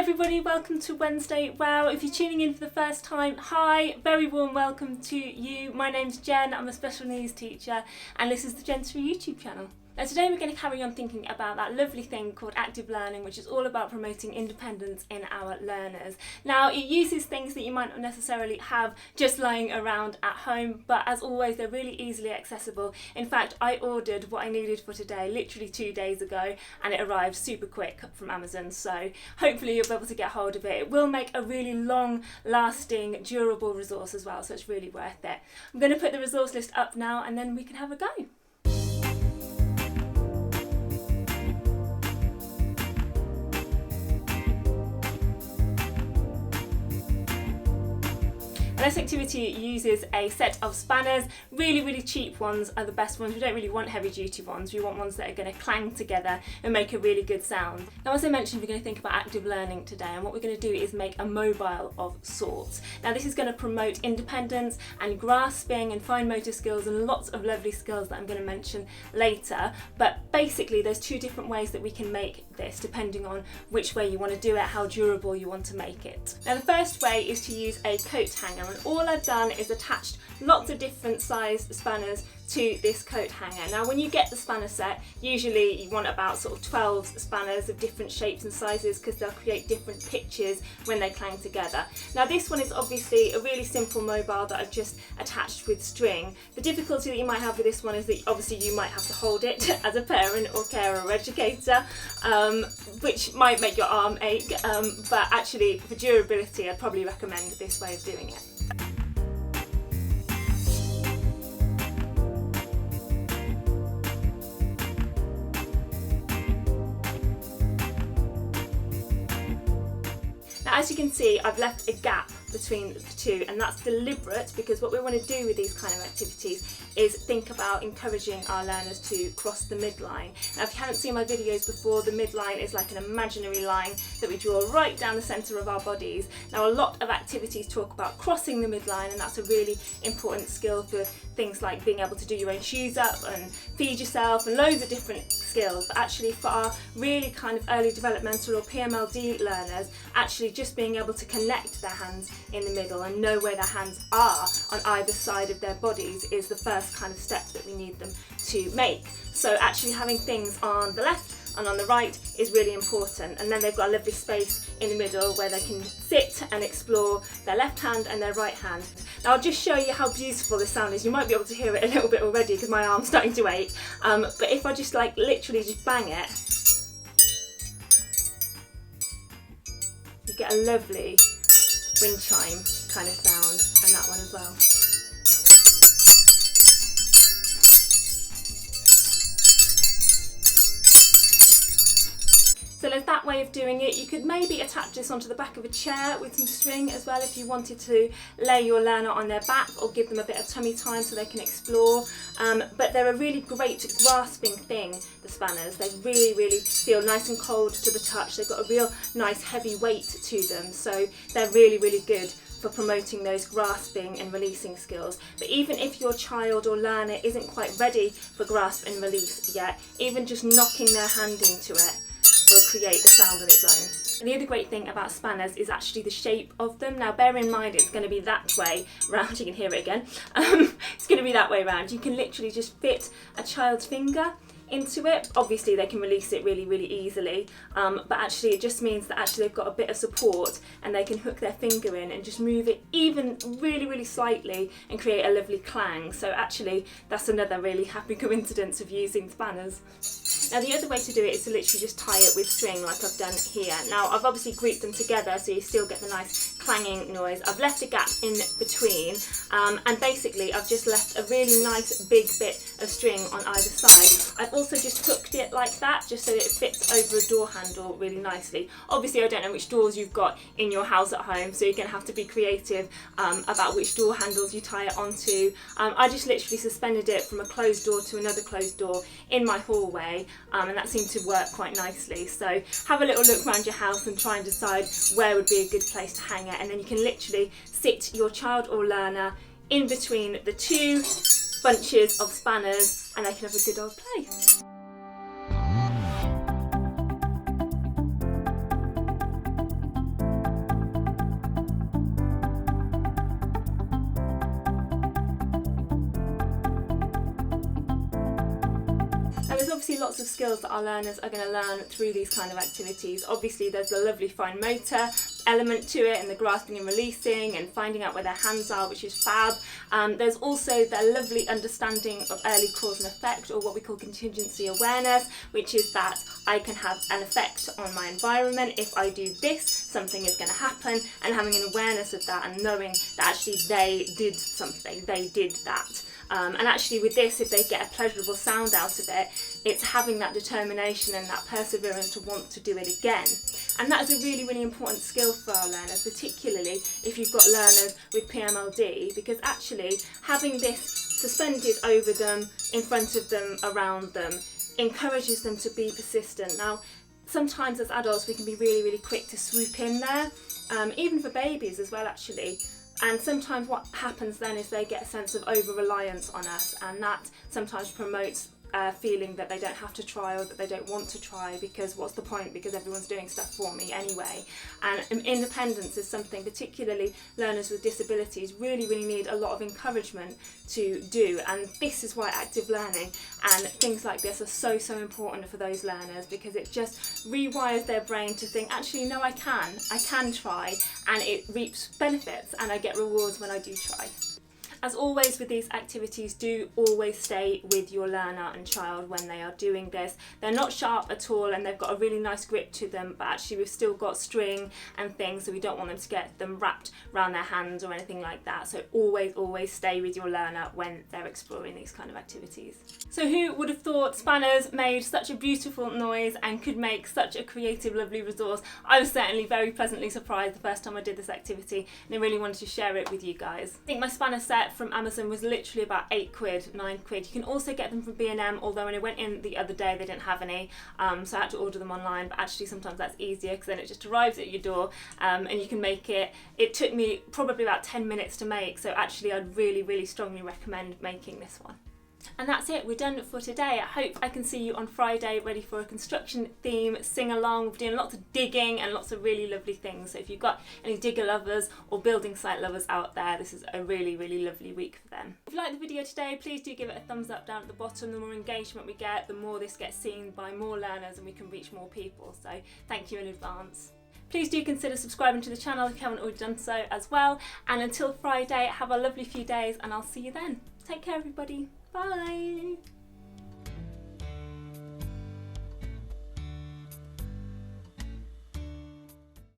everybody, welcome to Wednesday Wow. If you're tuning in for the first time, hi, very warm welcome to you. My name's Jen, I'm a special needs teacher and this is the Jensory YouTube channel. Now today we're going to carry on thinking about that lovely thing called active learning, which is all about promoting independence in our learners. Now it uses things that you might not necessarily have just lying around at home, but as always they're really easily accessible. In fact, I ordered what I needed for today literally 2 days ago and it arrived super quick from Amazon, so hopefully you'll be able to get hold of it. It will make a really long lasting durable resource as well, so it's really worth it. I'm going to put the resource list up now and then we can have a go. This activity uses a set of spanners. Really cheap ones are the best ones. We don't really want heavy duty ones. We want ones that are going to clang together and make a really good sound. Now, as I mentioned, we're going to think about active learning today, and what we're going to do is make a mobile of sorts. Now this is going to promote independence and grasping and fine motor skills and lots of lovely skills that I'm going to mention later, but basically there's two different ways that we can make this depending on which way you want to do it, how durable you want to make it. Now the first way is to use a coat hanger, and all I've done is attached lots of different size spanners to this coat hanger. Now when you get the spanner set, usually you want about sort of 12 spanners of different shapes and sizes because they'll create different pitches when they clang together. Now this one is obviously a really simple mobile that I've just attached with string. The difficulty that you might have with this one is that obviously you might have to hold it as a parent or carer or educator, which might make your arm ache, but actually for durability I'd probably recommend this way of doing it. Now, as you can see, I've left a gap between the two, and that's deliberate because what we want to do with these kind of activities is think about encouraging our learners to cross the midline. Now if you haven't seen my videos before, the midline is like an imaginary line that we draw right down the centre of our bodies. Now a lot of activities talk about crossing the midline, and that's a really important skill for things like being able to do your own shoes up and feed yourself and loads of different skills, but actually for our really kind of early developmental or PMLD learners, actually just being able to connect their hands in the middle and know where their hands are on either side of their bodies is the first kind of step that we need them to make. So actually having things on the left and on the right is really important, and then they've got a lovely space in the middle where they can sit and explore their left hand and their right hand. Now I'll just show you how beautiful this sound is. You might be able to hear it a little bit already because my arm's starting to ache, but if I just like literally just bang it, you get a lovely wind chime kind of sound, and that one as well. So there's that way of doing it. You could maybe attach this onto the back of a chair with some string as well if you wanted to lay your learner on their back or give them a bit of tummy time so they can explore. But they're a really great grasping thing, the spanners. They really feel nice and cold to the touch. They've got a real nice heavy weight to them, so they're really good for promoting those grasping and releasing skills. But even if your child or learner isn't quite ready for grasp and release yet, even just knocking their hand into it will create a sound of its own. And the other great thing about spanners is actually the shape of them. Now bear in mind it's going to be that way round, you can hear it again, it's going to be that way round. You can literally just fit a child's finger into it. Obviously they can release it really easily, but actually it just means that actually they've got a bit of support and they can hook their finger in and just move it even really slightly and create a lovely clang. So actually that's another really happy coincidence of using spanners. Now the other way to do it is to literally just tie it with string like I've done here. Now I've obviously grouped them together so you still get the nice clanging noise. I've left a gap in between, and basically I've just left a really nice big bit of string on either side. I've also just hooked it like that just so that it fits over a door handle really nicely. Obviously I don't know which doors you've got in your house at home, so you're going to have to be creative about which door handles you tie it onto. I just literally suspended it from a closed door to another closed door in my hallway, and that seemed to work quite nicely. So have a little look around your house and try and decide where would be a good place to hang it, and then you can literally sit your child or learner in between the two bunches of spanners and they can have a good old play. obviously lots of skills that our learners are going to learn through these kind of activities. Obviously there's the lovely fine motor element to it, and the grasping and releasing and finding out where their hands are, which is fab. There's also their lovely understanding of early cause and effect, or what we call contingency awareness, which is that I can have an effect on my environment. If I do this, something is going to happen, and having an awareness of that and knowing that actually they did something, they did that. And actually with this, if they get a pleasurable sound out of it, it's having that determination and that perseverance to want to do it again. And that is a really, really important skill for our learners, particularly if you've got learners with PMLD, because actually having this suspended over them, in front of them, around them, encourages them to be persistent. Now, sometimes as adults we can be really, really quick to swoop in there, even for babies as well actually. And sometimes what happens then is they get a sense of over-reliance on us, and that sometimes promotes feeling that they don't have to try, or that they don't want to try, because what's the point, because everyone's doing stuff for me anyway. And independence is something particularly learners with disabilities really, really need a lot of encouragement to do, and this is why active learning and things like this are so, so important for those learners, because it just rewires their brain to think, actually no, I can try, and it reaps benefits, and I get rewards when I do try. As always with these activities, do always stay with your learner and child when they are doing this. They're not sharp at all, and they've got a really nice grip to them, but actually we've still got string and things, so we don't want them to get them wrapped around their hands or anything like that. So always, always stay with your learner when they're exploring these kind of activities. So who would have thought spanners made such a beautiful noise and could make such a creative, lovely resource? I was certainly very pleasantly surprised the first time I did this activity, and I really wanted to share it with you guys. I think my spanner set from Amazon was literally about £8, £9. You can also get them from B&M, although when I went in the other day they didn't have any, so I had to order them online, but actually sometimes that's easier because then it just arrives at your door, and you can make it. It took me probably about 10 minutes to make, so actually I'd really, really strongly recommend making this one. And that's it, we're done for today. I hope I can see you on Friday ready for a construction theme sing along. We're doing lots of digging and lots of really lovely things, so if you've got any digger lovers or building site lovers out there, this is a really, really lovely week for them. If you liked the video today, please do give it a thumbs up down at the bottom. The more engagement we get, the more this gets seen by more learners and we can reach more people, so thank you in advance. Please do consider subscribing to the channel if you haven't already done so as well, and until Friday, have a lovely few days and I'll see you then. Take care everybody. Bye!